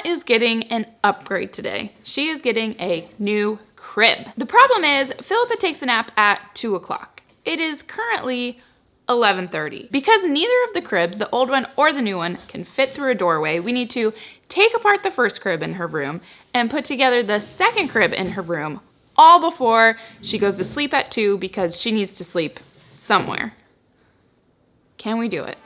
is getting an upgrade today. She is getting a new crib. The problem is Philippa takes a nap at 2 o'clock. It is currently 11:30. Because neither of the cribs, the old one or the new one, can fit through a doorway, we need to take apart the first crib in her room and put together the second crib in her room, all before she goes to sleep at 2 because she needs to sleep somewhere. Can we do it?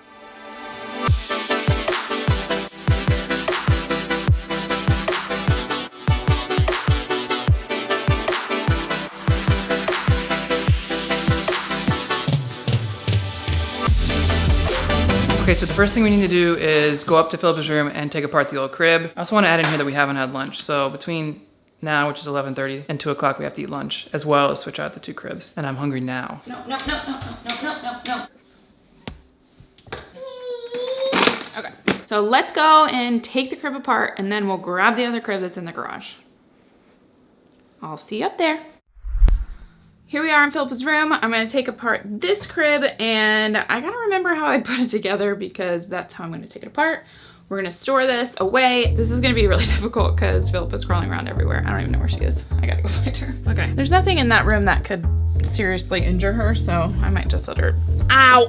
Okay, so the first thing we need to do is go up to Philippa's room and take apart the old crib. I also want to add in here that we haven't had lunch. So between now, which is 11:30, and 2 o'clock, we have to eat lunch, as well as switch out the 2 cribs. And I'm hungry now. No. Okay, so let's go and take the crib apart and then we'll grab the other crib that's in the garage. I'll see you up there. Here we are in Philippa's room. I'm gonna take apart this crib and I gotta remember how I put it together because that's how I'm gonna take it apart. We're gonna store this away. This is gonna be really difficult because Philippa's crawling around everywhere. I don't even know where she is. I gotta go find her. Okay, there's nothing in that room that could seriously injure her, so I might just let her, ow!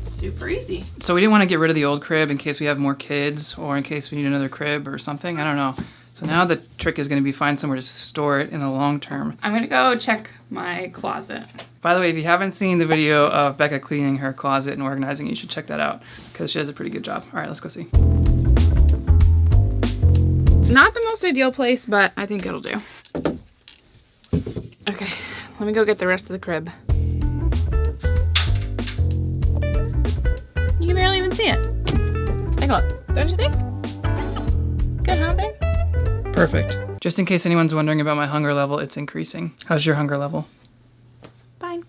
Super easy. So we didn't want to get rid of the old crib in case we have more kids or in case we need another crib or something. I don't know. So now the trick is going to be find somewhere to store it in the long term. I'm going to go check my closet. By the way, if you haven't seen the video of Becca cleaning her closet and organizing, you should check that out because she does a pretty good job. All right, let's go see. Not the most ideal place, but I think it'll do. Okay, let me go get the rest of the crib. You can barely even see it. Take a look, don't you think? Good, huh, babe? Perfect. Just in case anyone's wondering about my hunger level, it's increasing. How's your hunger level? Fine.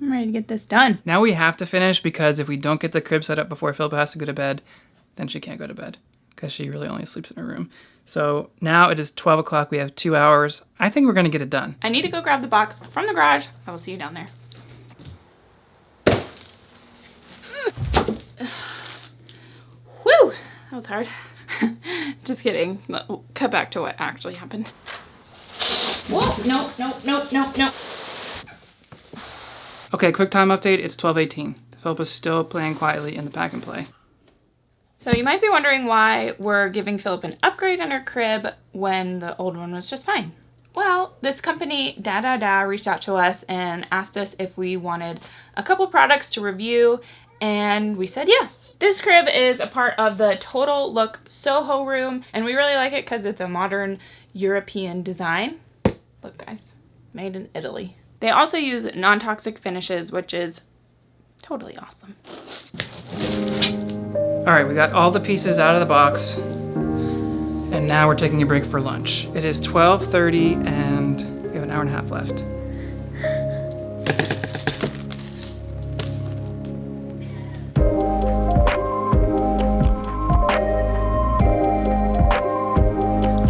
I'm ready to get this done. Now we have to finish because if we don't get the crib set up before Philippa has to go to bed, then she can't go to bed because she really only sleeps in her room. So now it is 12 o'clock. We have 2 hours. I think we're going to get it done. I need to go grab the box from the garage. I will see you down there. Whew, that was hard. Just kidding. Cut back to what actually happened. Whoa, no. Okay, quick time update. It's 12:18. Philippa's still playing quietly in the pack and play. So you might be wondering why we're giving Philippa an upgrade on her crib when the old one was just fine. Well, this company, dadada, reached out to us and asked us if we wanted a couple products to review, and we said yes. This crib is a part of the Total Look Soho room, and we really like it because it's a modern European design. Look, guys, made in Italy. They also use non-toxic finishes, which is totally awesome. All right, we got all the pieces out of the box, and now we're taking a break for lunch. It is 12:30, and we have an hour and a half left.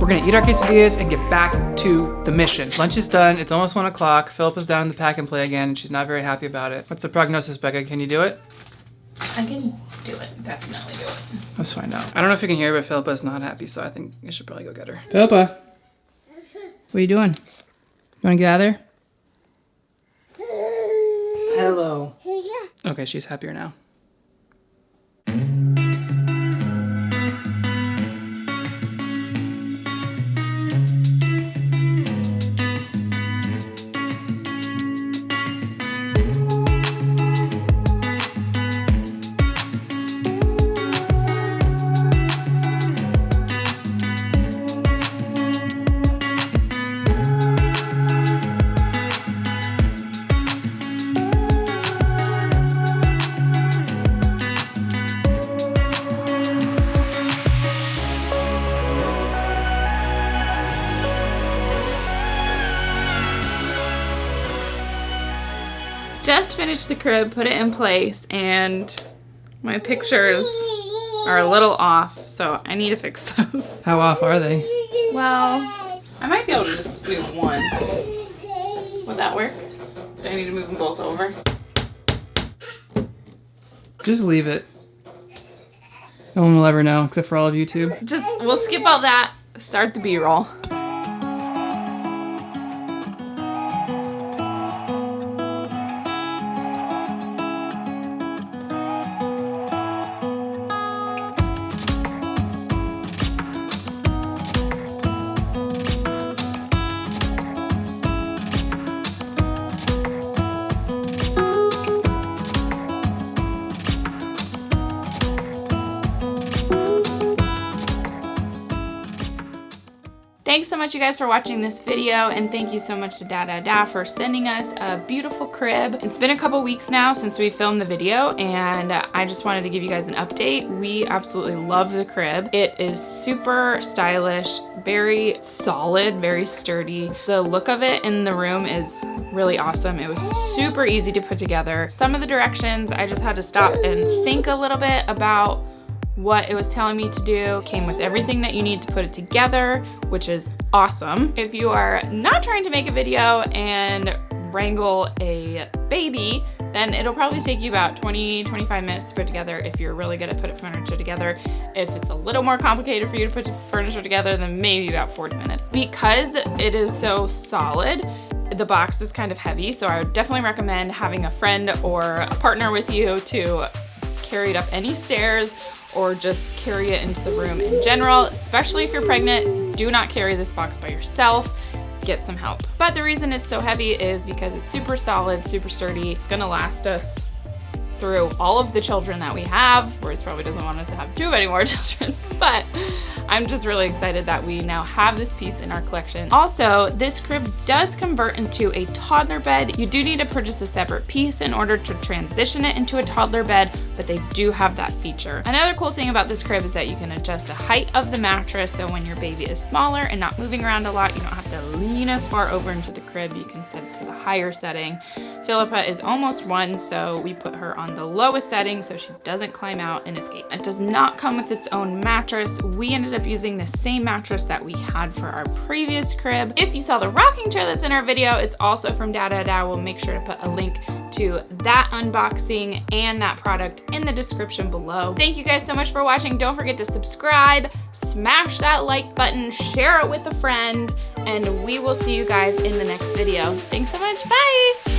We're gonna eat our quesadillas and get back to the mission. Lunch is done, it's almost 1 o'clock. Philippa's down in the pack and play again, and she's not very happy about it. What's the prognosis, Becca? Can you do it? I can do it, definitely do it. Let's find out. I don't know if you can hear, but Philippa's not happy, so I think you should probably go get her. Philippa, what are you doing? You wanna get out of there? Hello. Okay, she's happier now. Just finished the crib, put it in place, and my pictures are a little off, so I need to fix those. How off are they? Well, I might be able to just move one. Would that work? Do I need to move them both over? Just leave it. No one will ever know, except for all of YouTube. We'll skip all that, start the B-roll. Thanks so much, you guys, for watching this video, and thank you so much to dadada for sending us a beautiful crib. It's been a couple weeks now since we filmed the video, and I just wanted to give you guys an update. We absolutely love the crib. It is super stylish, very solid, very sturdy. The look of it in the room is really awesome. It was super easy to put together. Some of the directions, I just had to stop and think a little bit about what it was telling me to do. Came with everything that you need to put it together, which is awesome. If you are not trying to make a video and wrangle a baby, then it'll probably take you about 20-25 minutes to put together if you're really good at putting furniture together. If it's a little more complicated for you to put furniture together, then maybe about 40 minutes. Because it is so solid, the box is kind of heavy, so I would definitely recommend having a friend or a partner with you to carry it up any stairs, or just carry it into the room in general. Especially if you're pregnant, do not carry this box by yourself. Get some help. But the reason it's so heavy is because it's super solid, super sturdy. It's gonna last us through all of the children that we have. Royce probably doesn't want us to have too many more children, but I'm just really excited that we now have this piece in our collection. Also, this crib does convert into a toddler bed. You do need to purchase a separate piece in order to transition it into a toddler bed, but they do have that feature. Another cool thing about this crib is that you can adjust the height of the mattress, so when your baby is smaller and not moving around a lot, you don't have to lean as far over into the crib. You can set it to the higher setting. Philippa is almost 1, so we put her on the lowest setting so she doesn't climb out and escape. It does not come with its own mattress. We ended up using the same mattress that we had for our previous crib. If you saw the rocking chair that's in our video, it's also from dadada. We'll make sure to put a link to that unboxing and that product in the description below. Thank you guys so much for watching. Don't forget to subscribe, smash that like button, share it with a friend, and we will see you guys in the next video. Thanks so much, bye!